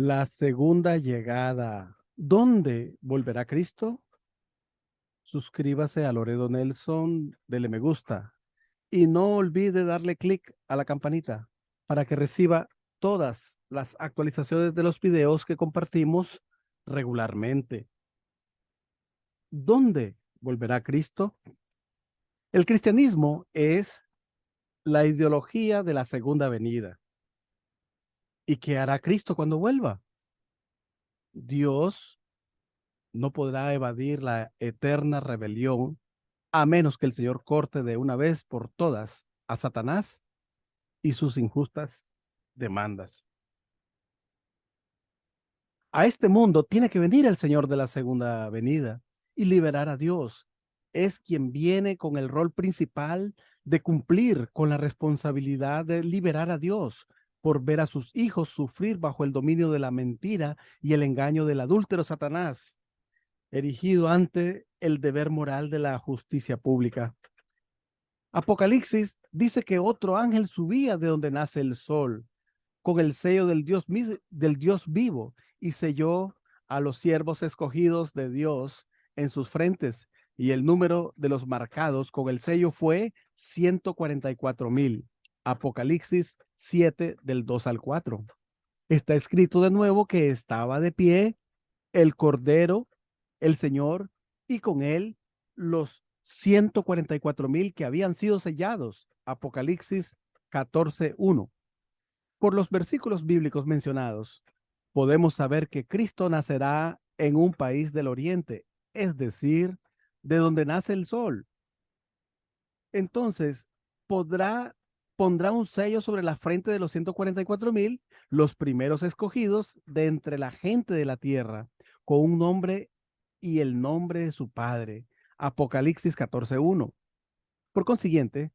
La segunda llegada. ¿Dónde volverá Cristo? Suscríbase a Loredo Nelson, dele me gusta y no olvide darle clic a la campanita para que reciba todas las actualizaciones de los videos que compartimos regularmente. ¿Dónde volverá Cristo? El cristianismo es la ideología de la segunda venida. ¿Y qué hará Cristo cuando vuelva? Dios no podrá evadir la eterna rebelión a menos que el Señor corte de una vez por todas a Satanás y sus injustas demandas. A este mundo tiene que venir el Señor de la segunda venida y liberar a Dios. Es quien viene con el rol principal de cumplir con la responsabilidad de liberar a Dios por ver a sus hijos sufrir bajo el dominio de la mentira y el engaño del adúltero Satanás, erigido ante el deber moral de la justicia pública. Apocalipsis dice que otro ángel subía de donde nace el sol con el sello del Dios vivo y selló a los siervos escogidos de Dios en sus frentes, y el número de los marcados con el sello fue 144,000. Apocalipsis 7 del 2 al 4. Está escrito de nuevo que estaba de pie el Cordero, el Señor, y con él los 144,000 que habían sido sellados. Apocalipsis 14:1. Por los versículos bíblicos mencionados, podemos saber que Cristo nacerá en un país del oriente, es decir, de donde nace el sol. Entonces, podrá, pondrá un sello sobre la frente de los 144,000, los primeros escogidos de entre la gente de la tierra, con un nombre y el nombre de su padre. Apocalipsis 14:1. Por consiguiente,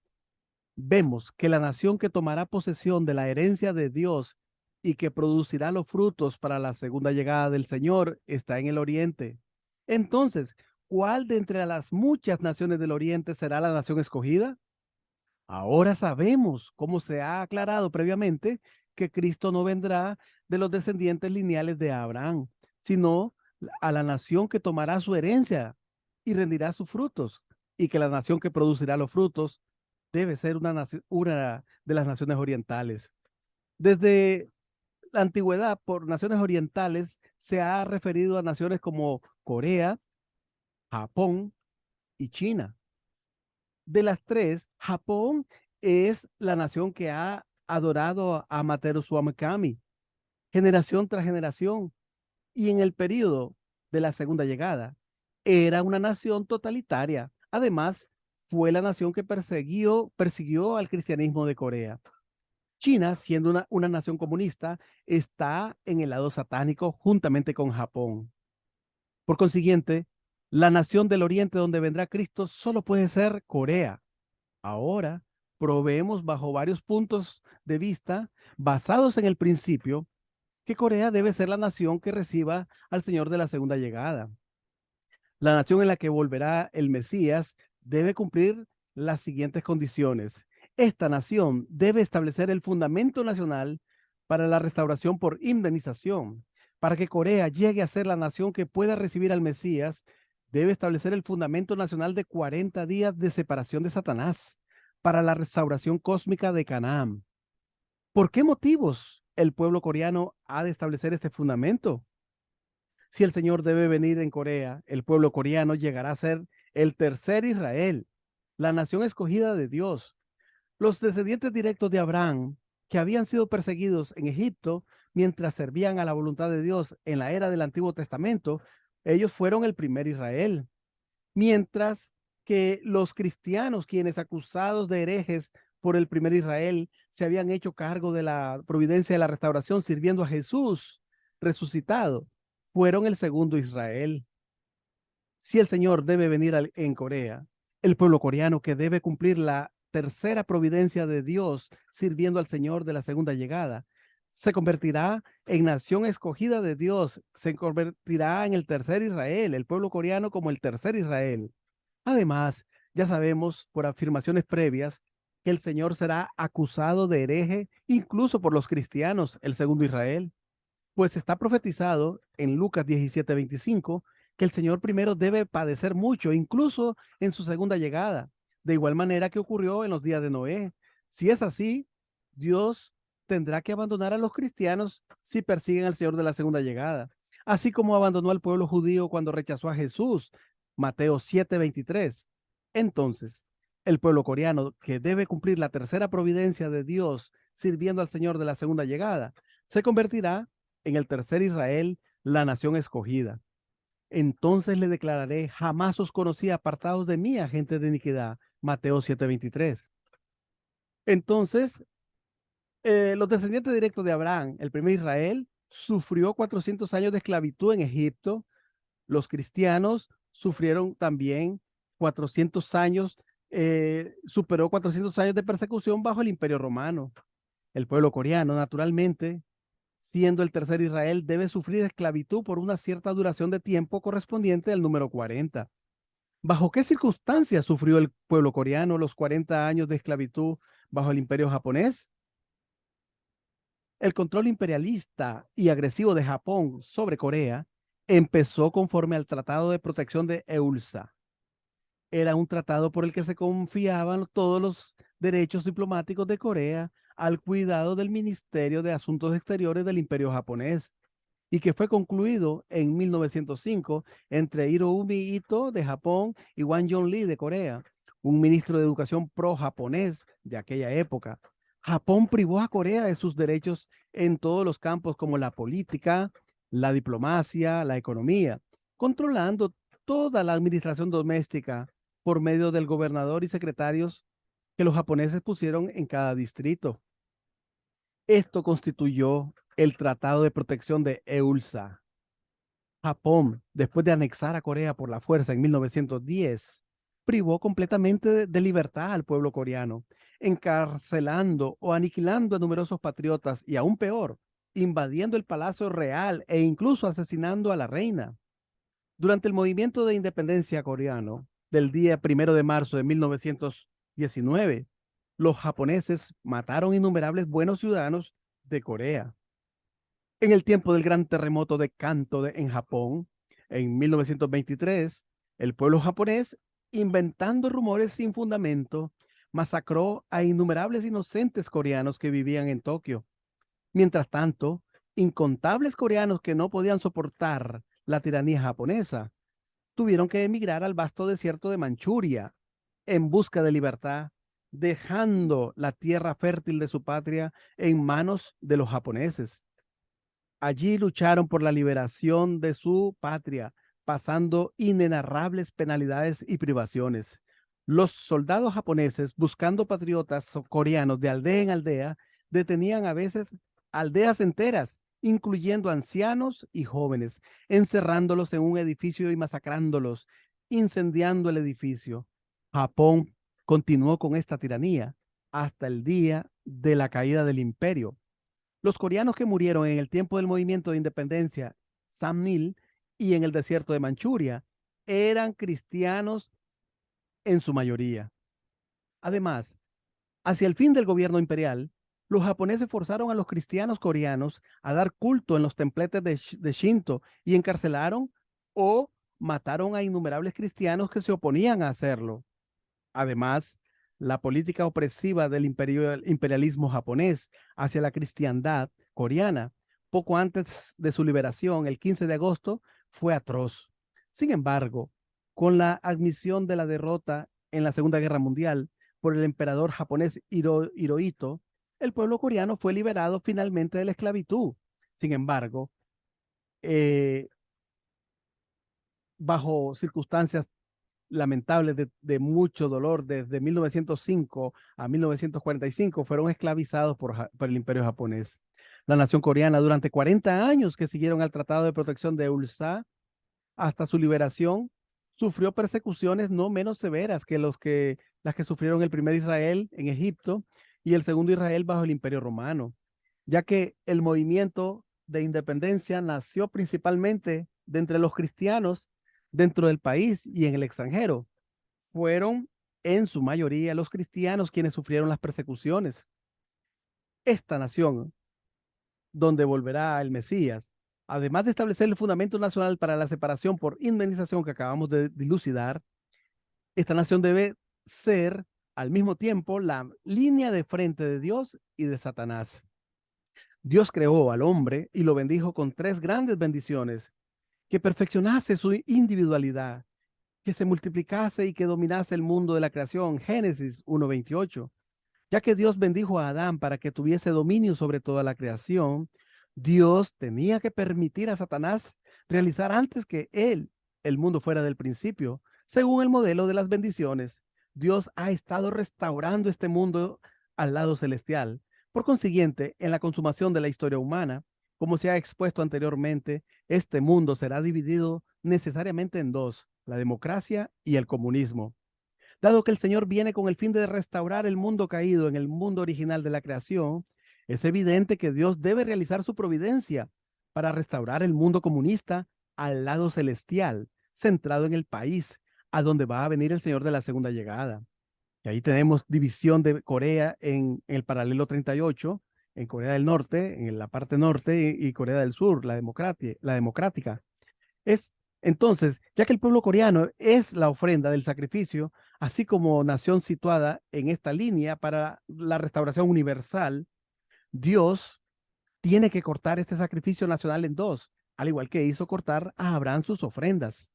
vemos que la nación que tomará posesión de la herencia de Dios y que producirá los frutos para la segunda llegada del Señor está en el oriente. Entonces, ¿cuál de entre las muchas naciones del oriente será la nación escogida? Ahora sabemos, como se ha aclarado previamente, que Cristo no vendrá de los descendientes lineales de Abraham, sino a la nación que tomará su herencia y rendirá sus frutos, y que la nación que producirá los frutos debe ser una de las naciones orientales. Desde la antigüedad, por naciones orientales, se ha referido a naciones como Corea, Japón y China. De las tres, Japón es la nación que ha adorado a Amaterasu Swami Kami, generación tras generación, y en el periodo de la segunda llegada era una nación totalitaria. Además, fue la nación que persiguió al cristianismo de Corea. China, siendo una nación comunista, está en el lado satánico juntamente con Japón. Por consiguiente, la nación del oriente donde vendrá Cristo solo puede ser Corea. Ahora, proveemos bajo varios puntos de vista basados en el principio que Corea debe ser la nación que reciba al Señor de la segunda llegada. La nación en la que volverá el Mesías debe cumplir las siguientes condiciones. Esta nación debe establecer el fundamento nacional para la restauración por indemnización. Para que Corea llegue a ser la nación que pueda recibir al Mesías, debe establecer el fundamento nacional de 40 días de separación de Satanás para la restauración cósmica de Canaán. ¿Por qué motivos el pueblo coreano ha de establecer este fundamento? Si el Señor debe venir en Corea, el pueblo coreano llegará a ser el tercer Israel, la nación escogida de Dios. Los descendientes directos de Abraham, que habían sido perseguidos en Egipto mientras servían a la voluntad de Dios en la era del Antiguo Testamento, ellos fueron el primer Israel. Mientras que los cristianos, quienes acusados de herejes por el primer Israel, se habían hecho cargo de la providencia de la restauración sirviendo a Jesús resucitado, fueron el segundo Israel. Si el Señor debe venir en Corea, el pueblo coreano que debe cumplir la tercera providencia de Dios sirviendo al Señor de la segunda llegada, se convertirá en nación escogida de Dios, se convertirá en el tercer Israel, el pueblo coreano como el tercer Israel. Además, ya sabemos por afirmaciones previas que el Señor será acusado de hereje incluso por los cristianos, el segundo Israel. Pues está profetizado en Lucas 17:25 que el Señor primero debe padecer mucho, incluso en su segunda llegada, de igual manera que ocurrió en los días de Noé. Si es así, Dios tendrá que abandonar a los cristianos si persiguen al Señor de la segunda llegada, así como abandonó al pueblo judío cuando rechazó a Jesús, Mateo 7:23. Entonces, el pueblo coreano, que debe cumplir la tercera providencia de Dios sirviendo al Señor de la segunda llegada, se convertirá en el tercer Israel, la nación escogida. Entonces le declararé, jamás os conocí, apartados de mí, agentes de iniquidad. Mateo 7:23. Entonces, los descendientes directos de Abraham, el primer Israel, sufrió 400 años de esclavitud en Egipto. Los cristianos sufrieron también 400 años, superó 400 años de persecución bajo el Imperio Romano. El pueblo coreano, naturalmente, siendo el tercer Israel, debe sufrir esclavitud por una cierta duración de tiempo correspondiente al número 40. ¿Bajo qué circunstancias sufrió el pueblo coreano los 40 años de esclavitud bajo el imperio japonés? El control imperialista y agresivo de Japón sobre Corea empezó conforme al Tratado de Protección de EULSA. Era un tratado por el que se confiaban todos los derechos diplomáticos de Corea al cuidado del Ministerio de Asuntos Exteriores del Imperio japonés, y que fue concluido en 1905 entre Hiromi Ito de Japón y Wang Yong-lee de Corea, un ministro de educación pro-japonés de aquella época. Japón privó a Corea de sus derechos en todos los campos como la política, la diplomacia, la economía, controlando toda la administración doméstica por medio del gobernador y secretarios que los japoneses pusieron en cada distrito. Esto constituyó el Tratado de Protección de EULSA. Japón, después de anexar a Corea por la fuerza en 1910, privó completamente de libertad al pueblo coreano, encarcelando o aniquilando a numerosos patriotas y, aún peor, invadiendo el Palacio Real e incluso asesinando a la reina. Durante el movimiento de independencia coreano del día 1 de marzo de 1919, los japoneses mataron innumerables buenos ciudadanos de Corea. En el tiempo del gran terremoto de Kanto en Japón, en 1923, el pueblo japonés, inventando rumores sin fundamento, masacró a innumerables inocentes coreanos que vivían en Tokio. Mientras tanto, incontables coreanos que no podían soportar la tiranía japonesa tuvieron que emigrar al vasto desierto de Manchuria en busca de libertad, dejando la tierra fértil de su patria en manos de los japoneses. Allí lucharon por la liberación de su patria, pasando inenarrables penalidades y privaciones. Los soldados japoneses, buscando patriotas coreanos de aldea en aldea, detenían a veces aldeas enteras, incluyendo ancianos y jóvenes, encerrándolos en un edificio y masacrándolos, incendiando el edificio. Japón continuó con esta tiranía hasta el día de la caída del imperio. Los coreanos que murieron en el tiempo del movimiento de independencia Samnil y en el desierto de Manchuria eran cristianos en su mayoría. Además, hacia el fin del gobierno imperial, los japoneses forzaron a los cristianos coreanos a dar culto en los templetes de Shinto y encarcelaron o mataron a innumerables cristianos que se oponían a hacerlo. Además, la política opresiva del imperialismo japonés hacia la cristiandad coreana, poco antes de su liberación, el 15 de agosto, fue atroz. Sin embargo, con la admisión de la derrota en la Segunda Guerra Mundial por el emperador japonés Hirohito, el pueblo coreano fue liberado finalmente de la esclavitud. Sin embargo, eh, bajo circunstancias lamentables de mucho dolor, desde 1905 a 1945 fueron esclavizados por el imperio japonés. La nación coreana durante 40 años que siguieron al Tratado de Protección de Ulsa hasta su liberación sufrió persecuciones no menos severas que las que sufrieron el primer Israel en Egipto y el segundo Israel bajo el imperio romano, ya que el movimiento de independencia nació principalmente de entre los cristianos dentro del país y en el extranjero. Fueron en su mayoría los cristianos quienes sufrieron las persecuciones. Esta nación donde volverá el Mesías. Además de establecer el fundamento nacional para la separación por indemnización que acabamos de dilucidar, esta nación debe ser al mismo tiempo la línea de frente de Dios y de Satanás. Dios creó al hombre y lo bendijo con tres grandes bendiciones: que perfeccionase su individualidad, que se multiplicase y que dominase el mundo de la creación. Génesis 1:28. Ya que Dios bendijo a Adán para que tuviese dominio sobre toda la creación, Dios tenía que permitir a Satanás realizar antes que él el mundo fuera del principio, según el modelo de las bendiciones. Dios ha estado restaurando este mundo al lado celestial. Por consiguiente, en la consumación de la historia humana, como se ha expuesto anteriormente, este mundo será dividido necesariamente en dos: la democracia y el comunismo. Dado que el Señor viene con el fin de restaurar el mundo caído en el mundo original de la creación, es evidente que Dios debe realizar su providencia para restaurar el mundo comunista al lado celestial, centrado en el país a donde va a venir el Señor de la segunda llegada. Y ahí tenemos división de Corea en el paralelo 38, en Corea del Norte, en la parte norte, y Corea del Sur, la democrática. Es entonces, ya que el pueblo coreano es la ofrenda del sacrificio, así como nación situada en esta línea para la restauración universal, Dios tiene que cortar este sacrificio nacional en dos, al igual que hizo cortar a Abraham sus ofrendas.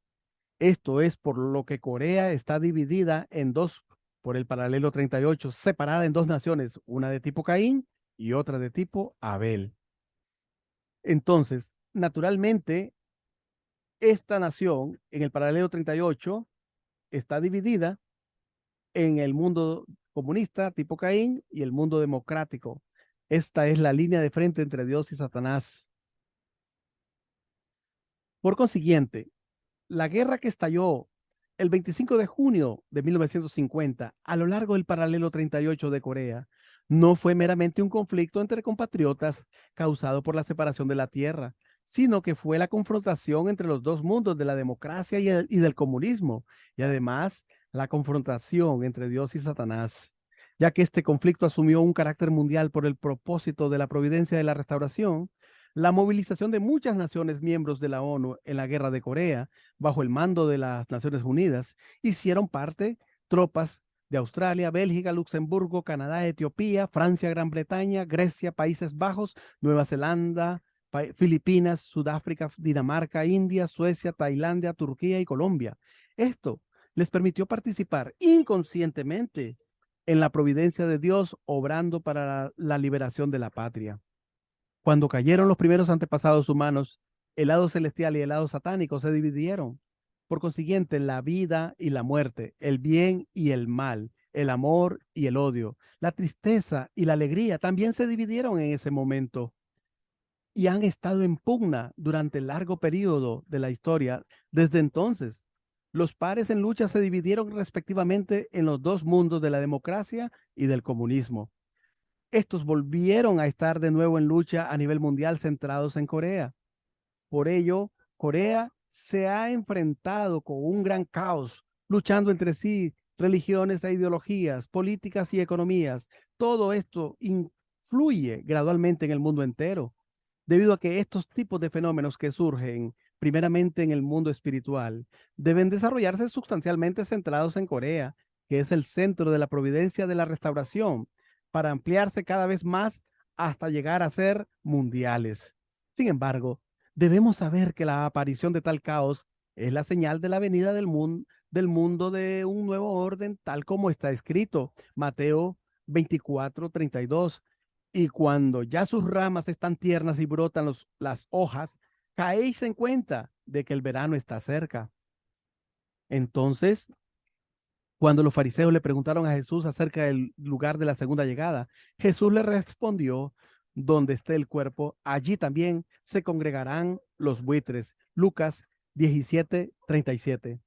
Esto es por lo que Corea está dividida en dos por el paralelo 38, separada en dos naciones, una de tipo Caín y otra de tipo Abel. Entonces, naturalmente, esta nación en el paralelo 38 está dividida en el mundo comunista tipo Caín y el mundo democrático. Esta es la línea de frente entre Dios y Satanás. Por consiguiente, la guerra que estalló el 25 de junio de 1950 a lo largo del paralelo 38 de Corea no fue meramente un conflicto entre compatriotas causado por la separación de la tierra, sino que fue la confrontación entre los dos mundos de la democracia y del comunismo, y además la confrontación entre Dios y Satanás, ya que este conflicto asumió un carácter mundial por el propósito de la providencia de la restauración. La movilización de muchas naciones miembros de la ONU en la guerra de Corea, bajo el mando de las Naciones Unidas, hicieron parte tropas de Australia, Bélgica, Luxemburgo, Canadá, Etiopía, Francia, Gran Bretaña, Grecia, Países Bajos, Nueva Zelanda, Filipinas, Sudáfrica, Dinamarca, India, Suecia, Tailandia, Turquía y Colombia. Esto les permitió participar inconscientemente en la providencia de Dios, obrando para la liberación de la patria. Cuando cayeron los primeros antepasados humanos, el lado celestial y el lado satánico se dividieron. Por consiguiente, la vida y la muerte, el bien y el mal, el amor y el odio, la tristeza y la alegría también se dividieron en ese momento y han estado en pugna durante el largo periodo de la historia. Desde entonces, los pares en lucha se dividieron respectivamente en los dos mundos de la democracia y del comunismo. Estos volvieron a estar de nuevo en lucha a nivel mundial, centrados en Corea. Por ello, Corea se ha enfrentado con un gran caos, luchando entre sí religiones e ideologías, políticas y economías. Todo esto influye gradualmente en el mundo entero, debido a que estos tipos de fenómenos que surgen primeramente en el mundo espiritual deben desarrollarse sustancialmente centrados en Corea, que es el centro de la providencia de la restauración, para ampliarse cada vez más hasta llegar a ser mundiales. Sin embargo, debemos saber que la aparición de tal caos es la señal de la venida del mundo de un nuevo orden, tal como está escrito, Mateo 24:32. Y cuando ya sus ramas están tiernas y brotan las hojas, caéis en cuenta de que el verano está cerca. Entonces, cuando los fariseos le preguntaron a Jesús acerca del lugar de la segunda llegada, Jesús le respondió: donde esté el cuerpo, allí también se congregarán los buitres. Lucas 17:37.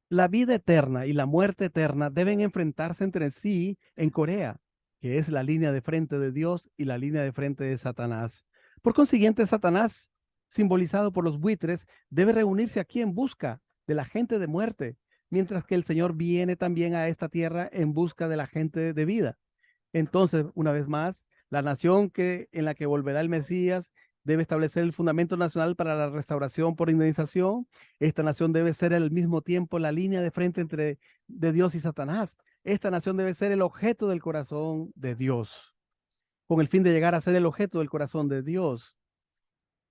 La vida eterna y la muerte eterna deben enfrentarse entre sí en Corea, que es la línea de frente de Dios y la línea de frente de Satanás. Por consiguiente, Satanás, simbolizado por los buitres, debe reunirse aquí en busca de la gente de muerte, mientras que el Señor viene también a esta tierra en busca de la gente de vida. Entonces, una vez más, La nación en la que volverá el Mesías debe establecer el fundamento nacional para la restauración por indemnización. Esta nación debe ser al mismo tiempo la línea de frente entre de Dios y Satanás. Esta nación debe ser el objeto del corazón de Dios, con el fin de llegar a ser el objeto del corazón de Dios.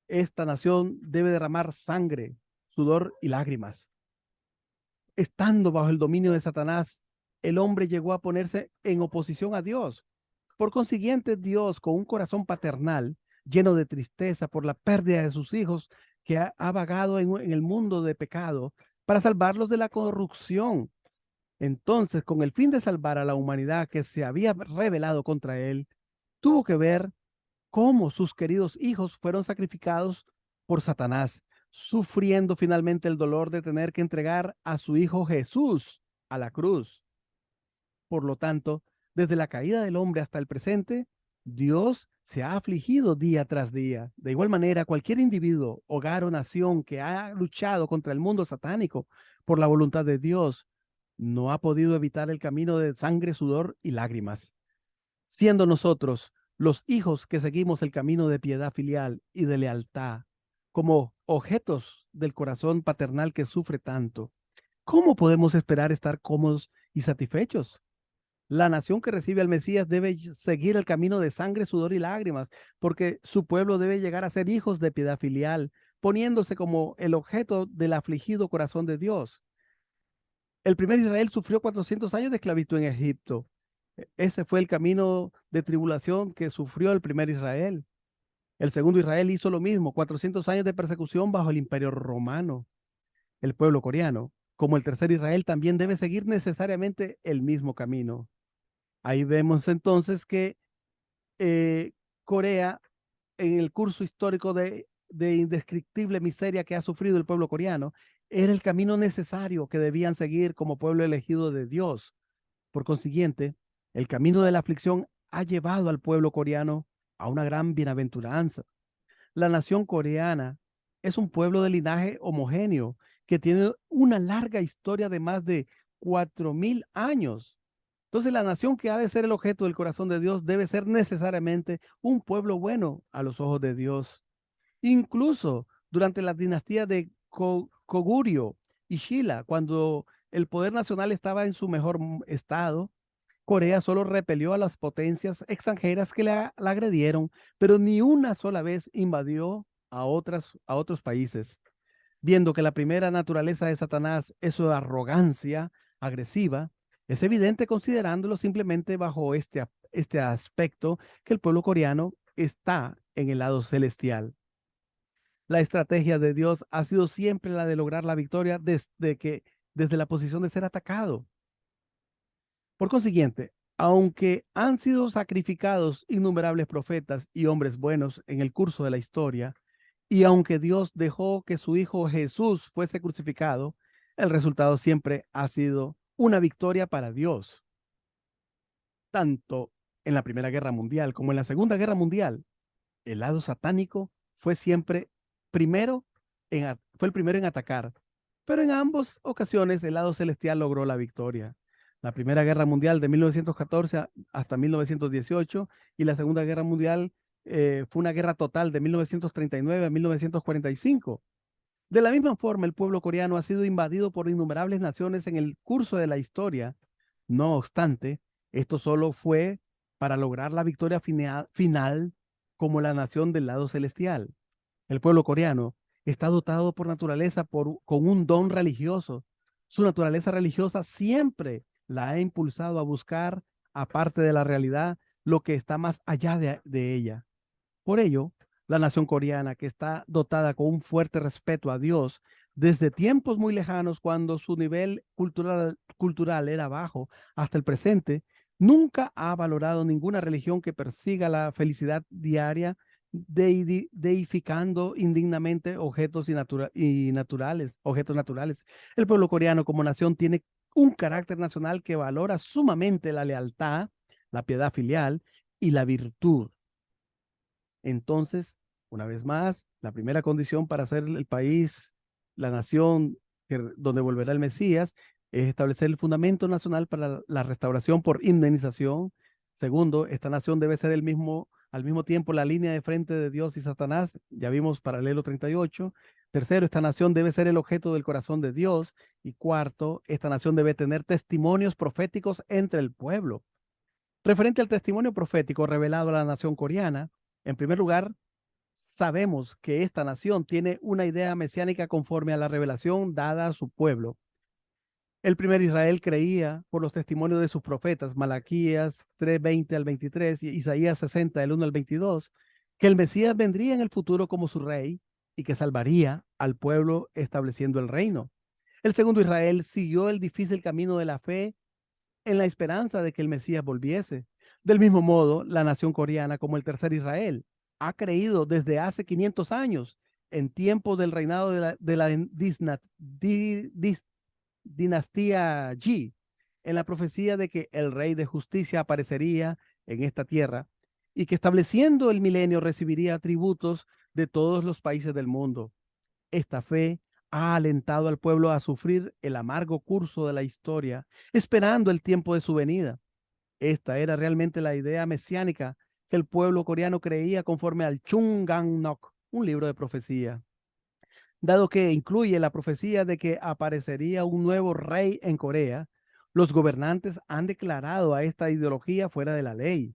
Esta nación debe derramar sangre, sudor y lágrimas. Estando bajo el dominio de Satanás, el hombre llegó a ponerse en oposición a Dios. Por consiguiente, Dios, con un corazón paternal, lleno de tristeza por la pérdida de sus hijos, que ha vagado en el mundo de pecado, para salvarlos de la corrupción. Entonces, con el fin de salvar a la humanidad que se había rebelado contra él, tuvo que ver cómo sus queridos hijos fueron sacrificados por Satanás, sufriendo finalmente el dolor de tener que entregar a su hijo Jesús a la cruz. Por lo tanto, desde la caída del hombre hasta el presente, Dios se ha afligido día tras día. De igual manera, cualquier individuo, hogar o nación que ha luchado contra el mundo satánico por la voluntad de Dios, no ha podido evitar el camino de sangre, sudor y lágrimas. Siendo nosotros los hijos que seguimos el camino de piedad filial y de lealtad, como objetos del corazón paternal que sufre tanto, ¿cómo podemos esperar estar cómodos y satisfechos? La nación que recibe al Mesías debe seguir el camino de sangre, sudor y lágrimas, porque su pueblo debe llegar a ser hijos de piedad filial, poniéndose como el objeto del afligido corazón de Dios. El primer Israel sufrió 400 años de esclavitud en Egipto. Ese fue el camino de tribulación que sufrió el primer Israel. El segundo Israel hizo lo mismo, 400 años de persecución bajo el imperio romano. El pueblo coreano, como el tercer Israel, también debe seguir necesariamente el mismo camino. Ahí vemos entonces que Corea, en el curso histórico de indescriptible miseria que ha sufrido el pueblo coreano, era el camino necesario que debían seguir como pueblo elegido de Dios. Por consiguiente, el camino de la aflicción ha llevado al pueblo coreano a una gran bienaventuranza. La nación coreana es un pueblo de linaje homogéneo que tiene una larga historia de más de 4.000 años. Entonces, la nación que ha de ser el objeto del corazón de Dios debe ser necesariamente un pueblo bueno a los ojos de Dios. Incluso durante la dinastía de Koguryo y Shilla, cuando el poder nacional estaba en su mejor estado, Corea solo repelió a las potencias extranjeras que la agredieron, pero ni una sola vez invadió a otros países. Viendo que la primera naturaleza de Satanás es su arrogancia agresiva, es evidente considerándolo simplemente bajo este aspecto que el pueblo coreano está en el lado celestial. La estrategia de Dios ha sido siempre la de lograr la victoria desde la posición de ser atacado. Por consiguiente, aunque han sido sacrificados innumerables profetas y hombres buenos en el curso de la historia, y aunque Dios dejó que su Hijo Jesús fuese crucificado, el resultado siempre ha sido una victoria para Dios. Tanto en la Primera Guerra Mundial como en la Segunda Guerra Mundial, el lado satánico fue siempre fue el primero en atacar, pero en ambas ocasiones el lado celestial logró la victoria. La Primera Guerra Mundial de 1914 hasta 1918 y la Segunda Guerra Mundial fue una guerra total de 1939 a 1945. De la misma forma, el pueblo coreano ha sido invadido por innumerables naciones en el curso de la historia. No obstante, esto solo fue para lograr la victoria final como la nación del lado celestial. El pueblo coreano está dotado por naturaleza con un don religioso. Su naturaleza religiosa siempre la ha impulsado a buscar, aparte de la realidad, lo que está más allá de ella. Por ello, la nación coreana, que está dotada con un fuerte respeto a Dios desde tiempos muy lejanos, cuando su nivel cultural era bajo, hasta el presente, nunca ha valorado ninguna religión que persiga la felicidad diaria deificando indignamente objetos naturales. El pueblo coreano como nación tiene un carácter nacional que valora sumamente la lealtad, la piedad filial y la virtud. Entonces, una vez más, la primera condición para ser el país, la nación donde volverá el Mesías, es establecer el fundamento nacional para la restauración por indemnización. Segundo, esta nación debe ser al mismo tiempo la línea de frente de Dios y Satanás. Ya vimos paralelo 38. Tercero, esta nación debe ser el objeto del corazón de Dios. Y cuarto, esta nación debe tener testimonios proféticos entre el pueblo. Referente al testimonio profético revelado a la nación coreana, en primer lugar, sabemos que esta nación tiene una idea mesiánica conforme a la revelación dada a su pueblo. El primer Israel creía por los testimonios de sus profetas, Malaquías 3:20 al 23 y Isaías 60, del 1 al 22, que el Mesías vendría en el futuro como su rey y que salvaría al pueblo estableciendo el reino. El segundo Israel siguió el difícil camino de la fe en la esperanza de que el Mesías volviese. Del mismo modo, la nación coreana, como el tercer Israel, ha creído desde hace 500 años, en tiempos del reinado de la dinastía Ji, en la profecía de que el rey de justicia aparecería en esta tierra y que estableciendo el milenio recibiría tributos de todos los países del mundo. Esta fe ha alentado al pueblo a sufrir el amargo curso de la historia, esperando el tiempo de su venida. Esta era realmente la idea mesiánica que el pueblo coreano creía conforme al Chungangnok, un libro de profecía. Dado que incluye la profecía de que aparecería un nuevo rey en Corea, los gobernantes han declarado a esta ideología fuera de la ley.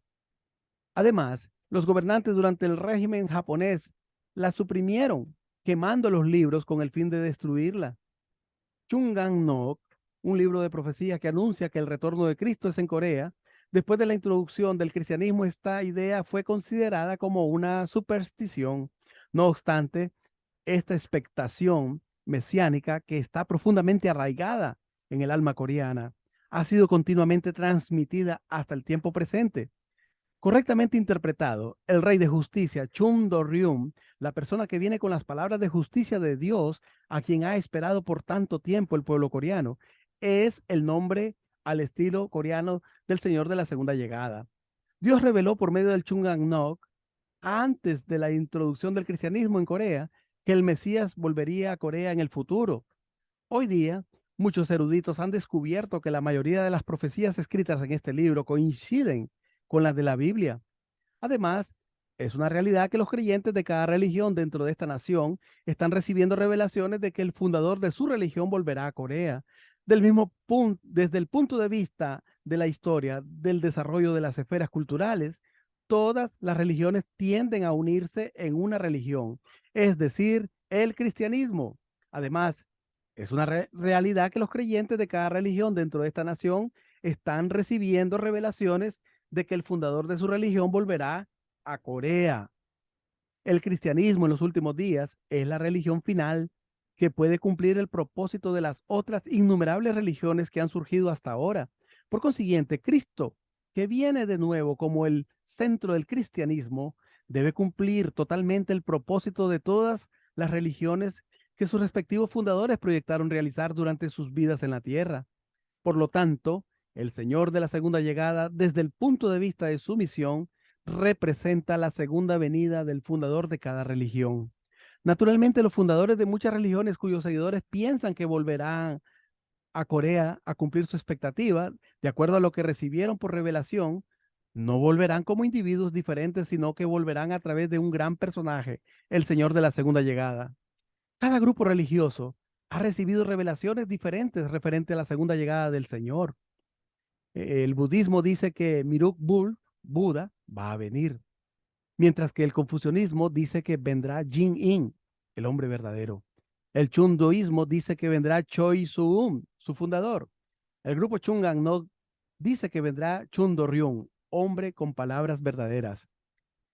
Además, los gobernantes durante el régimen japonés la suprimieron, quemando los libros con el fin de destruirla. Chungangnok, un libro de profecía que anuncia que el retorno de Cristo es en Corea, después de la introducción del cristianismo, esta idea fue considerada como una superstición. No obstante, esta expectación mesiánica que está profundamente arraigada en el alma coreana ha sido continuamente transmitida hasta el tiempo presente. Correctamente interpretado, el rey de justicia, Chun Do-ryum, la persona que viene con las palabras de justicia de Dios, a quien ha esperado por tanto tiempo el pueblo coreano, es el nombre al estilo coreano del Señor de la segunda llegada. Dios reveló por medio del Chungangnok, antes de la introducción del cristianismo en Corea, que el Mesías volvería a Corea en el futuro. Hoy día, muchos eruditos han descubierto que la mayoría de las profecías escritas en este libro coinciden con las de la Biblia. Además, es una realidad que los creyentes de cada religión dentro de esta nación están recibiendo revelaciones de que el fundador de su religión volverá a Corea. Del mismo punto, desde el punto de vista de la historia del desarrollo de las esferas culturales, todas las religiones tienden a unirse en una religión, es decir, el cristianismo. Además, es una realidad que los creyentes de cada religión dentro de esta nación están recibiendo revelaciones de que el fundador de su religión volverá a Corea. El cristianismo en los últimos días es la religión final que puede cumplir el propósito de las otras innumerables religiones que han surgido hasta ahora. Por consiguiente, Cristo, que viene de nuevo como el centro del cristianismo, debe cumplir totalmente el propósito de todas las religiones que sus respectivos fundadores proyectaron realizar durante sus vidas en la tierra. Por lo tanto, el Señor de la segunda llegada, desde el punto de vista de su misión, representa la segunda venida del fundador de cada religión. Naturalmente, los fundadores de muchas religiones cuyos seguidores piensan que volverán a Corea a cumplir su expectativa, de acuerdo a lo que recibieron por revelación, no volverán como individuos diferentes, sino que volverán a través de un gran personaje, el Señor de la segunda llegada. Cada grupo religioso ha recibido revelaciones diferentes referente a la segunda llegada del Señor. El budismo dice que Miruk Bul, Buda, va a venir, mientras que el confucianismo dice que vendrá Jin In, el hombre verdadero. El chundoísmo dice que vendrá Choi Suum, su fundador. El grupo Chungang no dice que vendrá Chundo Ryung, hombre con palabras verdaderas.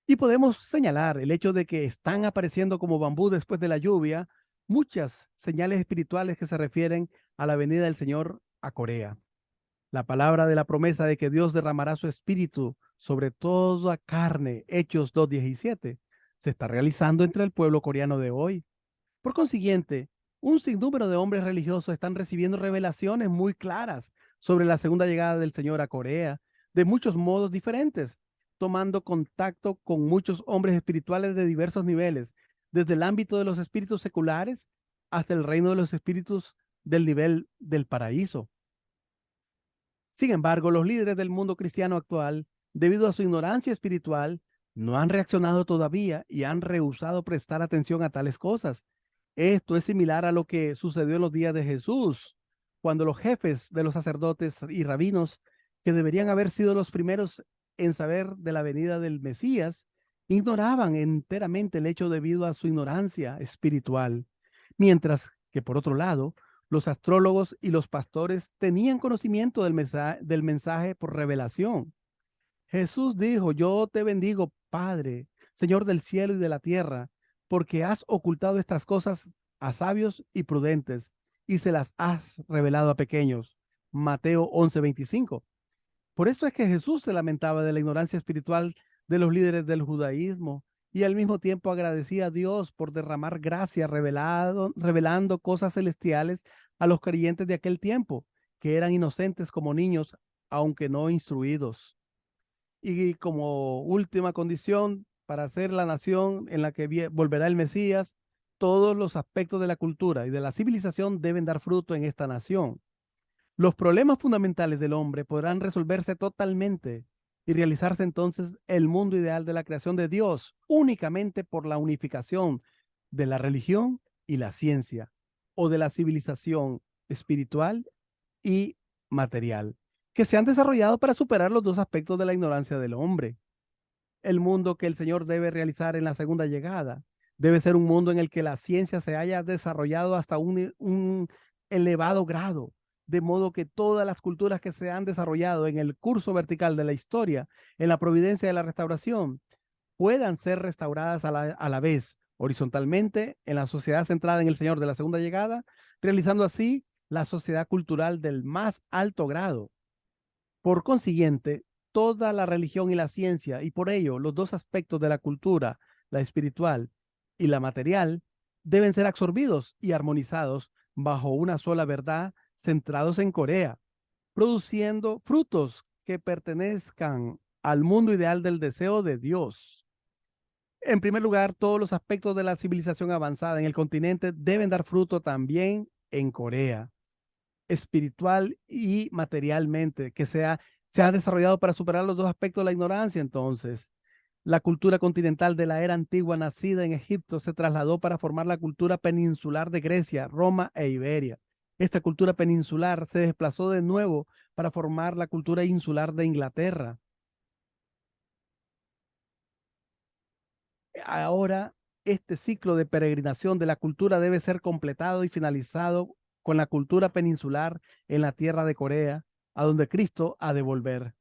Y podemos señalar el hecho de que están apareciendo como bambú después de la lluvia muchas señales espirituales que se refieren a la venida del Señor a Corea. La palabra de la promesa de que Dios derramará su espíritu sobre toda carne, Hechos 2:17, se está realizando entre el pueblo coreano de hoy. Por consiguiente, un sinnúmero de hombres religiosos están recibiendo revelaciones muy claras sobre la segunda llegada del Señor a Corea, de muchos modos diferentes, tomando contacto con muchos hombres espirituales de diversos niveles, desde el ámbito de los espíritus seculares hasta el reino de los espíritus del nivel del paraíso. Sin embargo, los líderes del mundo cristiano actual Debido a su ignorancia espiritual, no han reaccionado todavía y han rehusado prestar atención a tales cosas. Esto es similar a lo que sucedió en los días de Jesús, cuando los jefes de los sacerdotes y rabinos, que deberían haber sido los primeros en saber de la venida del Mesías, ignoraban enteramente el hecho debido a su ignorancia espiritual, mientras que por otro lado, los astrólogos y los pastores tenían conocimiento del mensaje por revelación. Jesús dijo, yo te bendigo, Padre, Señor del cielo y de la tierra, porque has ocultado estas cosas a sabios y prudentes y se las has revelado a pequeños. Mateo 11:25. Por eso es que Jesús se lamentaba de la ignorancia espiritual de los líderes del judaísmo y al mismo tiempo agradecía a Dios por derramar gracia revelando cosas celestiales a los creyentes de aquel tiempo, que eran inocentes como niños, aunque no instruidos. Y como última condición para ser la nación en la que volverá el Mesías, todos los aspectos de la cultura y de la civilización deben dar fruto en esta nación. Los problemas fundamentales del hombre podrán resolverse totalmente y realizarse entonces el mundo ideal de la creación de Dios únicamente por la unificación de la religión y la ciencia, o de la civilización espiritual y material, que se han desarrollado para superar los dos aspectos de la ignorancia del hombre. El mundo que el Señor debe realizar en la segunda llegada debe ser un mundo en el que la ciencia se haya desarrollado hasta un elevado grado, de modo que todas las culturas que se han desarrollado en el curso vertical de la historia, en la providencia de la restauración, puedan ser restauradas a la vez, horizontalmente, en la sociedad centrada en el Señor de la segunda llegada, realizando así la sociedad cultural del más alto grado. Por consiguiente, toda la religión y la ciencia, y por ello los dos aspectos de la cultura, la espiritual y la material, deben ser absorbidos y armonizados bajo una sola verdad, centrados en Corea, produciendo frutos que pertenezcan al mundo ideal del deseo de Dios. En primer lugar, todos los aspectos de la civilización avanzada en el continente deben dar fruto también en Corea, espiritual y materialmente, que se ha desarrollado para superar los dos aspectos de la ignorancia. Entonces, la cultura continental de la era antigua nacida en Egipto se trasladó para formar la cultura peninsular de Grecia, Roma e Iberia. Esta cultura peninsular se desplazó de nuevo para formar la cultura insular de Inglaterra. Ahora, este ciclo de peregrinación de la cultura debe ser completado y finalizado con la cultura peninsular en la tierra de Corea, a donde Cristo ha de volver.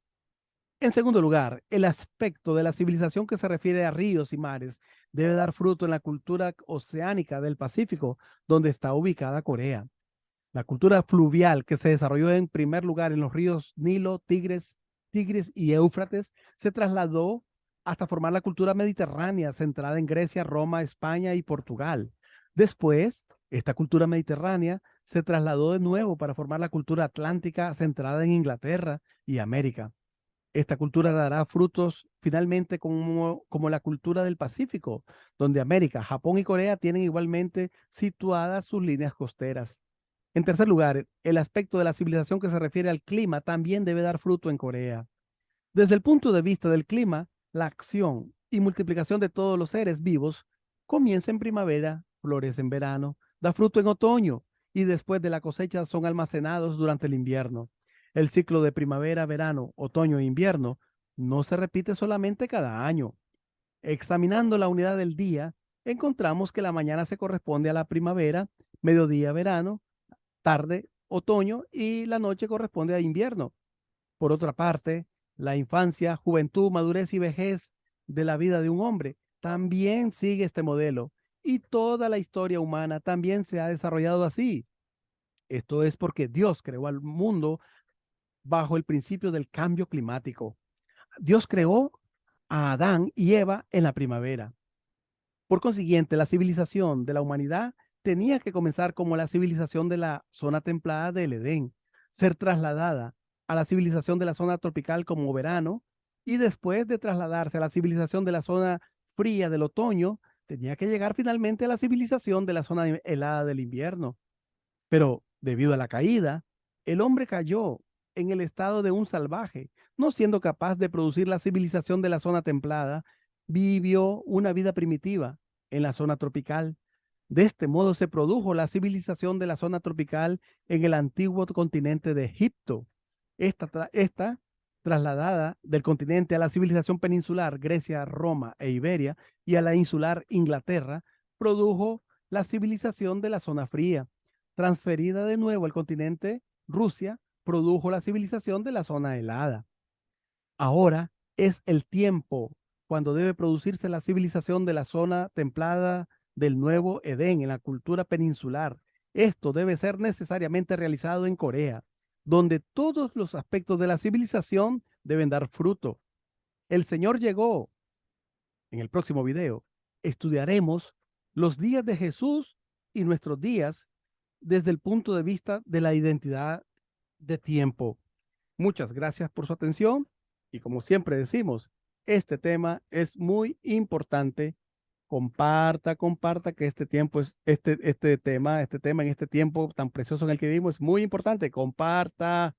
En segundo lugar, el aspecto de la civilización que se refiere a ríos y mares debe dar fruto en la cultura oceánica del Pacífico, donde está ubicada Corea. La cultura fluvial que se desarrolló en primer lugar en los ríos Nilo, Tigris y Éufrates se trasladó hasta formar la cultura mediterránea centrada en Grecia, Roma, España y Portugal. Después, esta cultura mediterránea se trasladó de nuevo para formar la cultura atlántica centrada en Inglaterra y América. Esta cultura dará frutos finalmente como la cultura del Pacífico, donde América, Japón y Corea tienen igualmente situadas sus líneas costeras. En tercer lugar, el aspecto de la civilización que se refiere al clima también debe dar fruto en Corea. Desde el punto de vista del clima, la acción y multiplicación de todos los seres vivos comienza en primavera, florece en verano, da fruto en otoño y después de la cosecha son almacenados durante el invierno. El ciclo de primavera, verano, otoño e invierno no se repite solamente cada año. Examinando la unidad del día, encontramos que la mañana se corresponde a la primavera, mediodía, verano, tarde, otoño y la noche corresponde a invierno. Por otra parte, la infancia, juventud, madurez y vejez de la vida de un hombre también sigue este modelo y toda la historia humana también se ha desarrollado así. Esto es porque Dios creó al mundo bajo el principio del cambio climático. Dios creó a Adán y Eva en la primavera. Por consiguiente, la civilización de la humanidad tenía que comenzar como la civilización de la zona templada del Edén, ser trasladada a la civilización de la zona tropical como verano y después de trasladarse a la civilización de la zona fría del otoño, tenía que llegar finalmente a la civilización de la zona helada del invierno. Pero debido a la caída, el hombre cayó en el estado de un salvaje, no siendo capaz de producir la civilización de la zona templada, vivió una vida primitiva en la zona tropical. De este modo se produjo la civilización de la zona tropical en el antiguo continente de Egipto. Esta trasladada del continente a la civilización peninsular, Grecia, Roma e Iberia, y a la insular Inglaterra, produjo la civilización de la zona fría. Transferida de nuevo al continente, Rusia produjo la civilización de la zona helada. Ahora es el tiempo cuando debe producirse la civilización de la zona templada del nuevo Edén en la cultura peninsular. Esto debe ser necesariamente realizado en Corea, donde todos los aspectos de la civilización deben dar fruto. El Señor llegó. En el próximo video estudiaremos los días de Jesús y nuestros días desde el punto de vista de la identidad de tiempo. Muchas gracias por su atención y como siempre decimos, este tema es muy importante. Comparta que este tiempo es este tema en este tiempo tan precioso en el que vivimos es muy importante. Comparta.